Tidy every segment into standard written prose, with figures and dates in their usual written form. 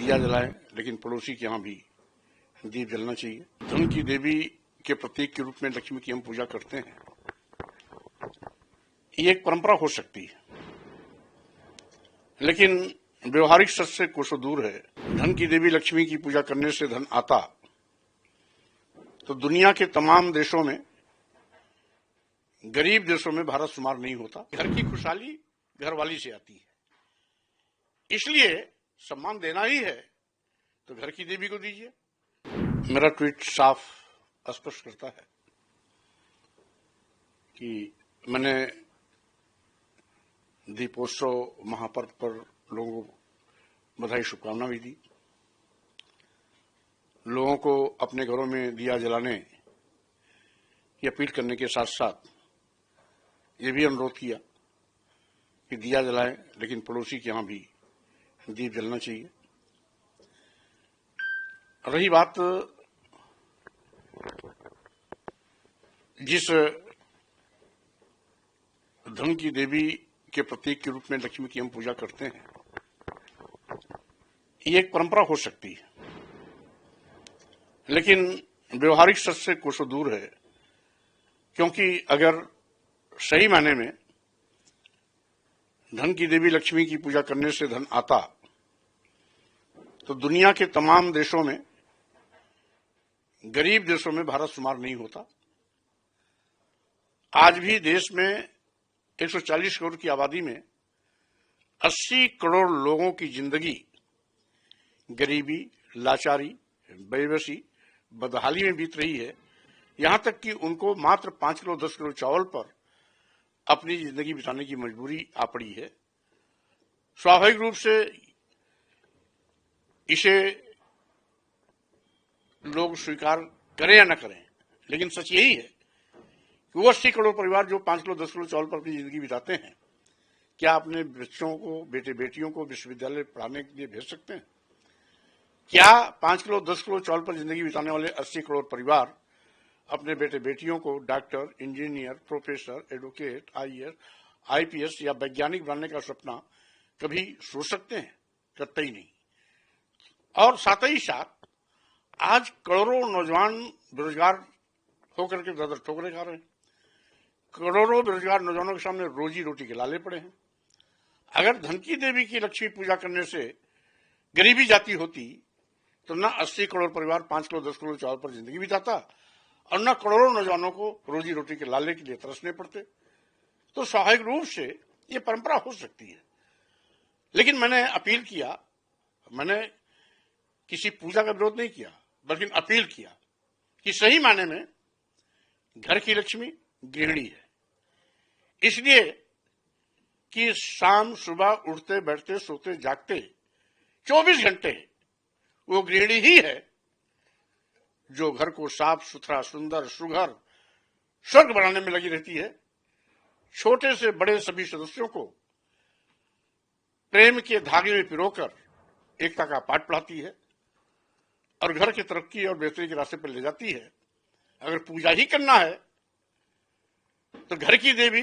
दिया जलाएं, लेकिन पड़ोसी के यहाँ भी दीप जलना चाहिए। धन की देवी के प्रतीक के रूप में लक्ष्मी की हम पूजा करते हैं। ये एक परंपरा हो सकती है, लेकिन व्यवहारिक सच से कोसों दूर है। धन की देवी लक्ष्मी की पूजा करने से धन आता तो दुनिया के तमाम देशों में, गरीब देशों में भारत शुमार नहीं होता। घर की खुशहाली घर वाली से आती है, इसलिए सम्मान देना ही है तो घर की देवी को दीजिए। मेरा ट्वीट साफ स्पष्ट करता है कि मैंने दीपोत्सव महापर्व पर लोगों को बधाई शुभकामना भी दी। लोगों को अपने घरों में दिया जलाने की अपील करने के साथ साथ ये भी अनुरोध किया कि दिया जलाएं, लेकिन पड़ोसी के यहाँ भी दीप जलना चाहिए। रही बात जिस धन की देवी के प्रतीक के रूप में लक्ष्मी की हम पूजा करते हैं, ये एक परंपरा हो सकती है, लेकिन व्यवहारिक सच से कोसों दूर है। क्योंकि अगर सही मायने में धन की देवी लक्ष्मी की पूजा करने से धन आता तो दुनिया के तमाम देशों में, गरीब देशों में भारत शुमार नहीं होता। आज भी देश में 140 करोड़ की आबादी में 80 करोड़ लोगों की जिंदगी गरीबी, लाचारी, बेबसी, बदहाली में बीत रही है। यहां तक कि उनको मात्र 5 किलो 10 किलो चावल पर अपनी जिंदगी बिताने की मजबूरी आ पड़ी है। स्वाभाविक रूप से इसे लोग स्वीकार करें या न करें, लेकिन सच यही है कि वो 80 करोड़ परिवार जो 5 किलो 10 किलो चावल पर अपनी जिंदगी बिताते हैं, क्या अपने बच्चों को, बेटे बेटियों को विश्वविद्यालय पढ़ाने के लिए भेज सकते हैं? क्या 5 किलो 10 किलो चावल पर जिंदगी बिताने वाले 80 करोड़ परिवार अपने बेटे बेटियों को doctor, engineer, professor, advocate, IAS, IPS या वैज्ञानिक बनने का सपना कभी सोच सकते हैं? कतई नहीं। और साथ ही साथ आज करोड़ों नौजवान बेरोजगार होकर के दर ठोकरे खा रहे हैं। करोड़ों बेरोजगार नौजवानों के सामने रोजी रोटी के लाले पड़े हैं। अगर धन की देवी की लक्ष्मी पूजा करने से गरीबी जाती होती तो न 80 करोड़ परिवार 5 किलो 10 किलो चावल पर जिंदगी बिताता और न करोड़ों नौजवानों को रोजी रोटी के लाले के लिए तरसने पड़ते। तो स्वाभाविक रूप से ये परंपरा हो सकती है, लेकिन मैंने अपील किया, मैंने किसी पूजा का विरोध नहीं किया, बल्कि अपील किया कि सही मायने में घर की लक्ष्मी गृहिणी है। इसलिए कि शाम सुबह उठते बैठते सोते जागते 24 घंटे वो गृहिणी ही है जो घर को साफ सुथरा, सुंदर, सुघर, स्वर्ग बनाने में लगी रहती है। छोटे से बड़े सभी सदस्यों को प्रेम के धागे में पिरोकर एकता का पाठ पढ़ाती है और घर की तरक्की और बेहतरी के रास्ते पर ले जाती है। अगर पूजा ही करना है तो घर की देवी,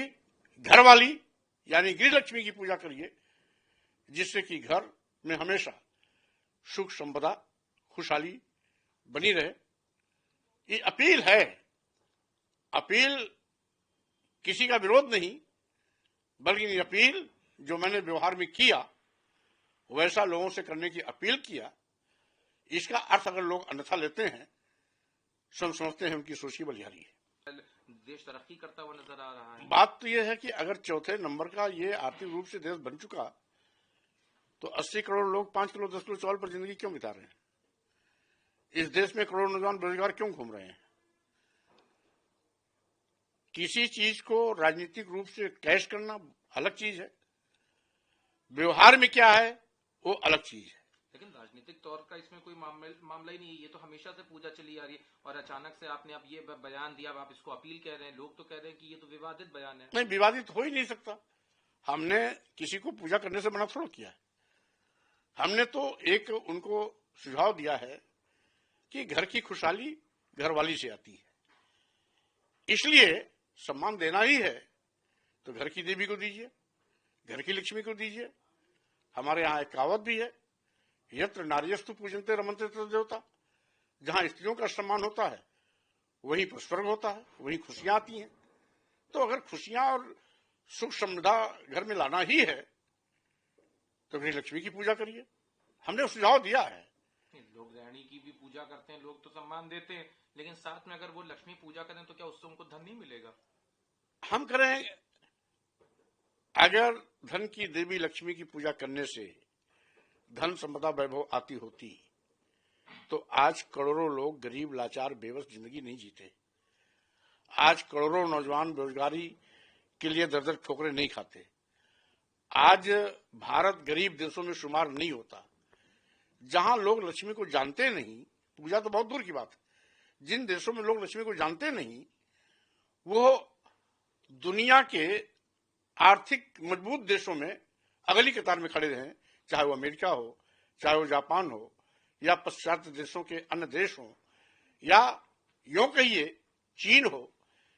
घर वाली यानी गृह लक्ष्मी की पूजा करिए, जिससे कि घर में हमेशा सुख संपदा, खुशहाली बनी रहे। ये अपील है, अपील किसी का विरोध नहीं, बल्कि ये अपील जो मैंने व्यवहार में किया वैसा लोगों से करने की अपील किया। इसका अर्थ अगर लोग अन्यथा लेते हैं, समझते हैं उनकी सोच की बलिहारी है। देश तरक्की करता हुआ नजर आ रहा है। बात तो यह है कि अगर चौथे नंबर का ये आर्थिक रूप से देश बन चुका तो 80 करोड़ लोग 5 किलो 10 किलो चावल पर जिंदगी क्यों बिता रहे हैं? इस देश में करोड़ों नौजवान बेरोजगार क्यों घूम रहे हैं? किसी चीज को राजनीतिक रूप से कैश करना अलग चीज है, व्यवहार में क्या है वो अलग चीज है। लेकिन राजनीतिक तौर का इसमें कोई मामला ही नहीं है। ये तो हमेशा से पूजा चली आ रही है और अचानक से आपने अब ये बयान दिया, आप इसको अपील कह रहे हैं। लोग तो कह रहे हैं कि ये तो विवादित बयान है। नहीं, विवादित हो ही नहीं सकता। हमने किसी को पूजा करने से मना थोड़ा किया है। हमने तो एक उनको सुझाव दिया है कि घर की खुशहाली घर वाली से आती है, इसलिए सम्मान देना ही है तो घर की देवी को दीजिए, घर की लक्ष्मी को दीजिए। हमारे यहाँ एक कहावत भी है यत्र नार्यस्तु पूजन्ते रमन्ते तत्र देवता, जहां स्त्रियों का सम्मान होता है वहीं पर स्वर्ग होता है, वहीं खुशियां आती हैं। तो अगर खुशियां और सुख समृद्धा घर में लाना ही है तो गृह लक्ष्मी की पूजा करिए। हमने सुझाव दिया है। लोग गृहिणी की भी पूजा करते हैं, लोग तो सम्मान देते हैं, लेकिन साथ में अगर वो लक्ष्मी पूजा करें तो क्या उससे उनको धन नहीं मिलेगा? हम करें, अगर धन की देवी लक्ष्मी की पूजा करने से धन संपदा वैभव आती होती तो आज करोड़ों लोग गरीब लाचार बेबस जिंदगी नहीं जीते। आज करोड़ों नौजवान बेरोजगारी के लिए दर दर ठोकरें नहीं खाते। आज भारत गरीब देशों में शुमार नहीं होता। जहां लोग लक्ष्मी को जानते नहीं, पूजा तो बहुत दूर की बात है, जिन देशों में लोग लक्ष्मी को जानते नहीं वो दुनिया के आर्थिक मजबूत देशों में अगली कतार में खड़े हैं, चाहे वो अमेरिका हो, चाहे वो जापान हो, या पश्चात्य देशों के अन्य देश हो, या यूं कहिए चीन हो।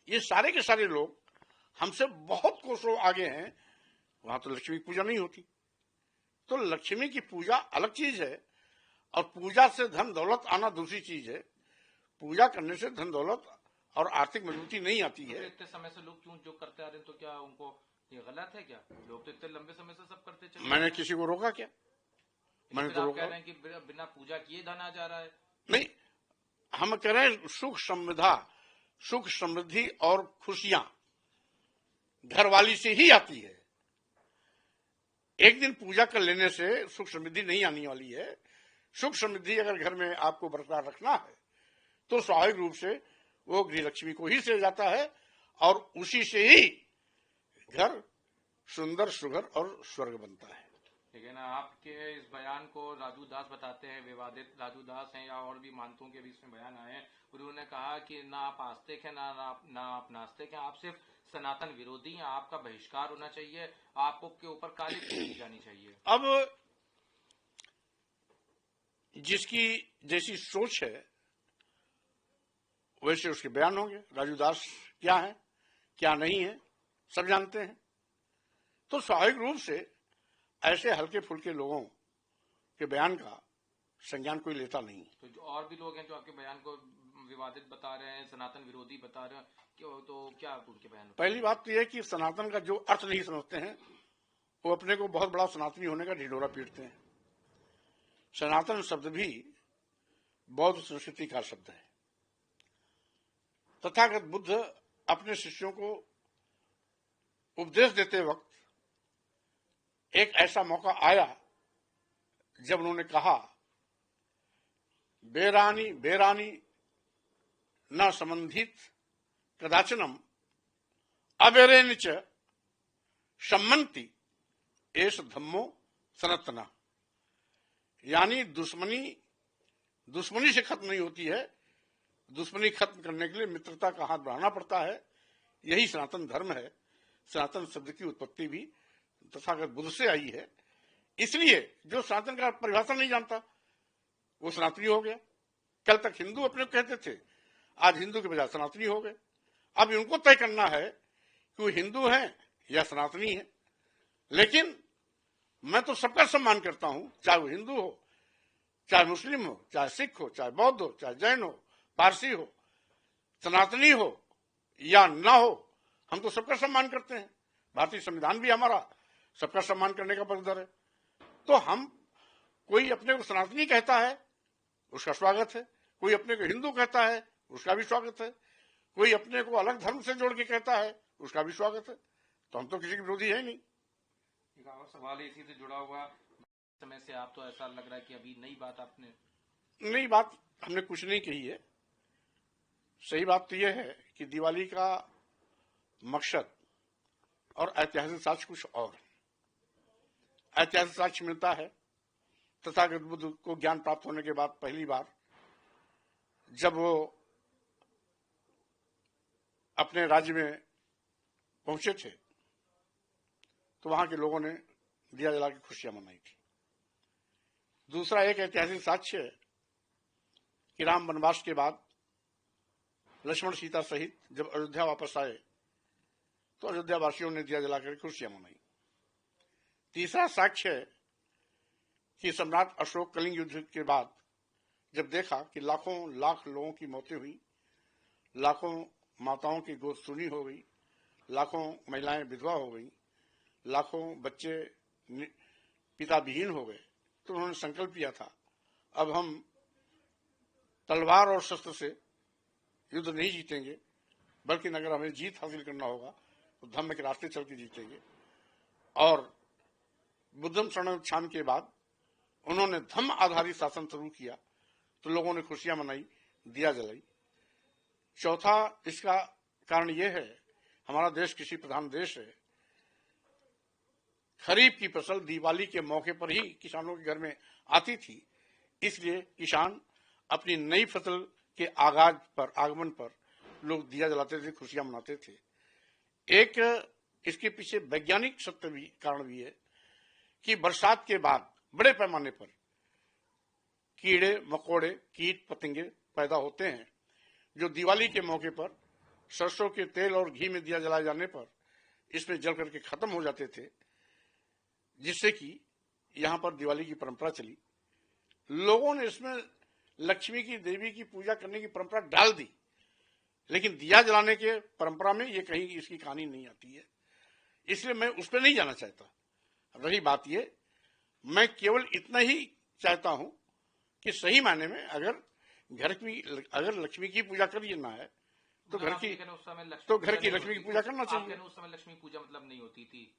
ये सारे के सारे लोग हमसे बहुत कोसों आगे हैं, वहां तो लक्ष्मी की पूजा नहीं होती। तो लक्ष्मी की पूजा अलग चीज है और पूजा से धन दौलत आना दूसरी चीज है। पूजा करने से धन दौलत और आर्थिक मजबूती नहीं आती है। तो इतने समय से लोग क्यों जो करते आ रहे हैं, तो क्या उनको ये गलत है क्या? लोग तो इतने लंबे समय से सब करते चले। मैंने किसी को रोका क्या? मैंने तो आप कह रहे हैं कि बिना पूजा किए धन आ जा रहा है। नहीं, हम कह रहे हैं सुख समृद्धा, सुख समृद्धि और खुशियां घरवाली से ही आती है। एक दिन पूजा कर लेने से सुख समृद्धि नहीं आने वाली है। सुख समृद्धि अगर घर में आपको बरकरार रखना है तो स्वाभाविक रूप से वो गृह लक्ष्मी को ही से जाता है और उसी से ही घर सुंदर सुघर और स्वर्ग बनता है। लेकिन आपके इस बयान को राजू दास बताते हैं, विवादित राजू दास हैं या और भी मानतों के बीच में बयान आए हैं। उन्होंने कहा कि ना आप आस्तिक हैं, ना आप नास्तिक हैं, आप सिर्फ सनातन विरोधी हैं, आपका बहिष्कार होना चाहिए, आपको के ऊपर काली की जानी चाहिए। अब जिसकी जैसी सोच है वैसे उसके बयान होंगे। राजू दास क्या है क्या नहीं है सब जानते हैं। तो स्वाभाविक रूप से ऐसे हल्के फुल्के लोगों के बयान का संज्ञान कोई लेता नहीं। तो जो और भी लोग हैं जो आपके बयान को विवादित बता रहे हैं, सनातन विरोधी बता रहे हैं, क्यों, तो क्या उनके बयान? पहली बात तो यह है कि सनातन का जो अर्थ नहीं समझते हैं वो अपने को बहुत बड़ा सनातनी होने का ढिढोरा पीटते हैं। सनातन शब्द भी बौद्ध संस्कृति का शब्द है। तथागत बुद्ध अपने शिष्यों को उपदेश देते वक्त एक ऐसा मौका आया जब उन्होंने कहा, बेरानी बेरानी न संबंधित कदाचनम अबेरेन च सम्मन्ति एष धम्मो सनातना। यानी दुश्मनी से खत्म नहीं होती है, दुश्मनी खत्म करने के लिए मित्रता का हाथ बढ़ाना पड़ता है। यही सनातन धर्म है। सनातन शब्द की उत्पत्ति भी तथागत बुद्ध से आई है। इसलिए जो सनातन का परिभाषा नहीं जानता वो सनातनी हो गया। कल तक हिंदू अपने को कहते थे, आज हिंदू के बजाय सनातनी हो गए। अब उनको तय करना है कि वो हिंदू हैं या सनातनी है। लेकिन मैं तो सबका सम्मान करता हूं, चाहे वो हिंदू हो, चाहे मुस्लिम हो, चाहे सिख हो, चाहे बौद्ध हो, चाहे जैन हो, पारसी हो, सनातनी हो या ना हो, हम तो सबका सम्मान करते हैं। भारतीय संविधान भी हमारा सबका सम्मान करने का पक्षधर है। तो हम, कोई अपने को सनातनी कहता है उसका स्वागत है, कोई अपने को हिंदू कहता है उसका भी स्वागत है, कोई अपने को अलग धर्म से जोड़ के कहता है उसका भी स्वागत है। तो हम तो किसी के विरोधी है नहीं। एक और सवाल है इसी से जुड़ा हुआ, समय से आप तो ऐसा लग रहा है कि अभी नई बात आपने, नई बात हमने कुछ नहीं कही है। सही बात तो यह है कि दिवाली का मकसद और ऐतिहासिक साक्ष्य कुछ और। ऐतिहासिक साक्ष्य मिलता है तथागत बुद्ध को ज्ञान प्राप्त होने के बाद पहली बार जब वो अपने राज्य में पहुंचे थे तो वहां के लोगों ने दिया जला के खुशियां मनाई थी। दूसरा एक ऐतिहासिक साक्ष्य है कि राम वनवास के बाद लक्ष्मण सीता सहित जब अयोध्या वापस आए तो अयोध्या वासियों ने दिया जलाकर खुशियां मनाई। तीसरा साक्ष्य है कि सम्राट अशोक कलिंग युद्ध के बाद जब देखा कि लाखों लाख लोगों की मौतें हुई, लाखों माताओं की गोद सूनी हो गई, लाखों महिलाएं विधवा हो गई, लाखों बच्चे पिता विहीन हो गए, तो उन्होंने संकल्प किया था अब हम तलवार और शस्त्र से युद्ध नहीं जीतेंगे, बल्कि अगर हमें जीत हासिल करना होगा तो धम्म के रास्ते चल के जीतेंगे। और बुद्धम शरणोच्छान के बाद उन्होंने धम्म आधारित शासन शुरू किया तो लोगों ने खुशियां मनाई, दिया जलाई। चौथा इसका कारण यह है, हमारा देश कृषि प्रधान देश है। खरीफ की फसल दिवाली के मौके पर ही किसानों के घर में आती थी, इसलिए किसान अपनी नई फसल के आगमन पर लोग दिया जलाते थे, खुशियां मनाते थे। एक इसके पीछे वैज्ञानिक सत्य भी कारण भी है कि बरसात के बाद बड़े पैमाने पर कीड़े मकोड़े कीट पतंगे पैदा होते हैं, जो दिवाली के मौके पर सरसों के तेल और घी में दिया जलाए जाने पर इसमें जल करके खत्म हो जाते थे, जिससे कि यहां पर दिवाली की परंपरा चली। लोगों ने इसमें लक्ष्मी की देवी की पूजा करने की परंपरा डाल दी, लेकिन दिया जलाने के परंपरा में ये कहीं इसकी कहानी नहीं आती है, इसलिए मैं उस पर नहीं जाना चाहता। रही बात ये, मैं केवल इतना ही चाहता हूं कि सही मायने में अगर लक्ष्मी की पूजा करना है तो घर की लक्ष्मी की पूजा करना चाहिए। उस समय लक्ष्मी पूजा मतलब नहीं होती थी।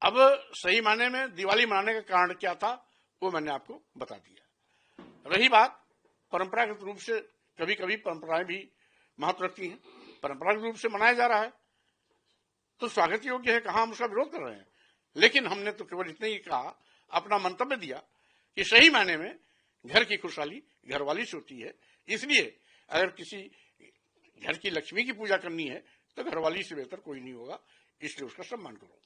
अब सही मायने में दिवाली मनाने का कारण क्या था वो मैंने आपको बता दिया। रही बात परंपरागत रूप से, कभी कभी परंपराएं भी महत्व रखती हैं, परंपरागत रूप से मनाया जा रहा है तो स्वागत योग्य है, कहां हम उसका विरोध कर रहे हैं। लेकिन हमने तो केवल इतना ही कहा, अपना मंतव्य दिया कि सही मायने में घर की खुशहाली घरवाली से होती है, इसलिए अगर किसी घर की लक्ष्मी की पूजा करनी है तो घरवाली से बेहतर कोई नहीं होगा, इसलिए उसका सम्मान करो।